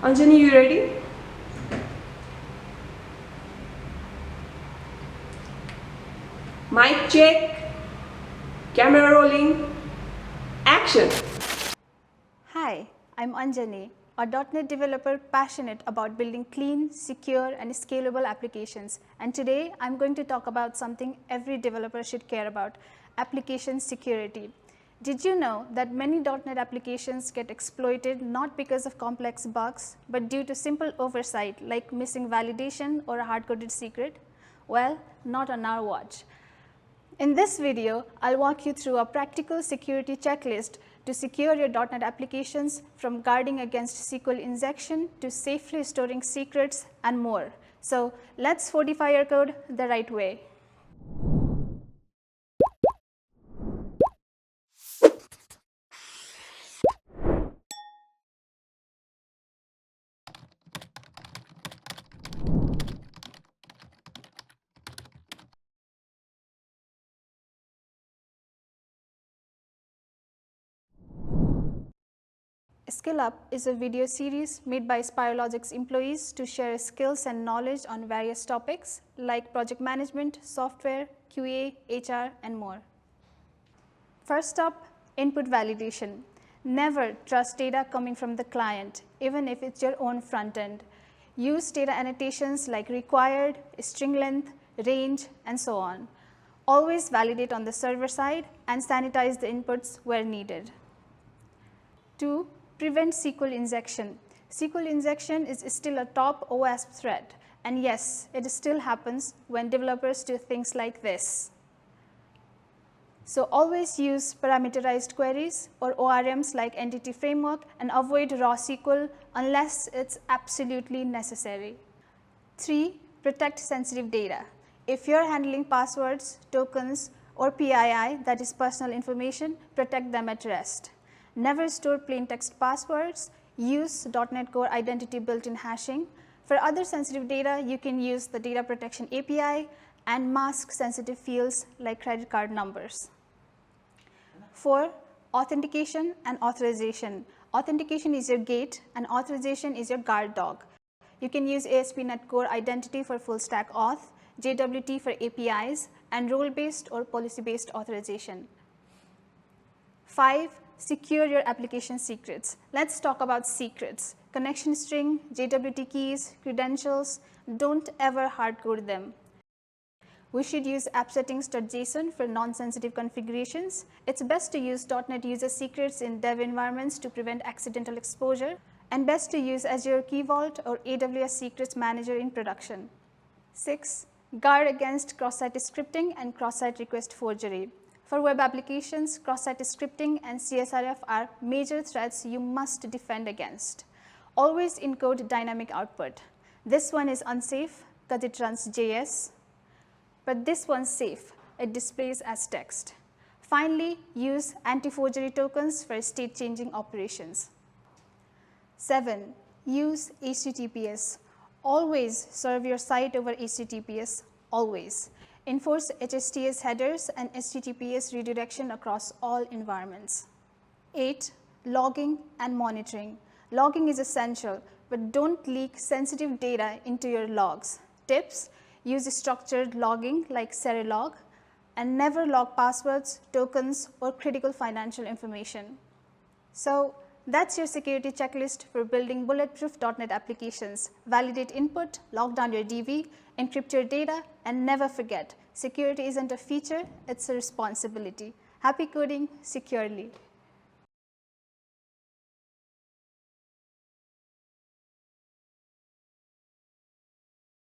Anjani, you ready? Mic check, camera rolling, action. Hi, I'm Anjani, a .NET developer passionate about building clean, secure, and scalable applications. And today, I'm going to talk about something every developer should care about, application security. Did you know that many .NET applications get exploited not because of complex bugs, but due to simple oversight like missing validation or a hard-coded secret? Well, not on our watch. In this video, I'll walk you through a practical security checklist to secure your .NET applications, from guarding against SQL injection to safely storing secrets and more. So let's fortify your code the right way. SkillUp is a video series made by Spiralogics employees to share skills and knowledge on various topics like project management, software, QA, HR, and more. First up, input validation. Never trust data coming from the client, even if it's your own front end. Use data annotations like required, string length, range, and so on. Always validate on the server side and sanitize the inputs where needed. 2. Prevent SQL injection. SQL injection is still a top OWASP threat, and yes, it still happens when developers do things like this. So always use parameterized queries or ORMs like Entity Framework and avoid raw SQL unless it's absolutely necessary. 3. Protect sensitive data. If you're handling passwords, tokens, or PII, that is personal information, protect them at rest. Never store plain text passwords. Use .NET Core Identity built-in hashing. For other sensitive data, you can use the Data Protection API and mask sensitive fields like credit card numbers. 4. Authentication and authorization. Authentication is your gate and authorization is your guard dog. You can use ASP.NET Core Identity for full stack auth, JWT for APIs, and role-based or policy-based authorization. 5. Secure your application secrets. Let's talk about secrets. Connection string, JWT keys, credentials, don't ever hard code them. We should use appsettings.json for non-sensitive configurations. It's best to use .NET user secrets in dev environments to prevent accidental exposure, and best to use Azure Key Vault or AWS Secrets Manager in production. 6. Guard against cross-site scripting and cross-site request forgery. For web applications, cross-site scripting and CSRF are major threats you must defend against. Always encode dynamic output. This one is unsafe because it runs JS, but this one's safe. It displays as text. Finally, use anti-forgery tokens for state-changing operations. 7. Use HTTPS. Always serve your site over HTTPS, always. Enforce HSTS headers and HTTPS redirection across all environments. 8. Logging and monitoring. Logging is essential, but don't leak sensitive data into your logs. Tips: use structured logging like Serilog, and never log passwords, tokens, or critical financial information. So that's your security checklist for building bulletproof .NET applications. Validate input, lock down your DB, encrypt your data, and never forget, security isn't a feature, it's a responsibility. Happy coding securely.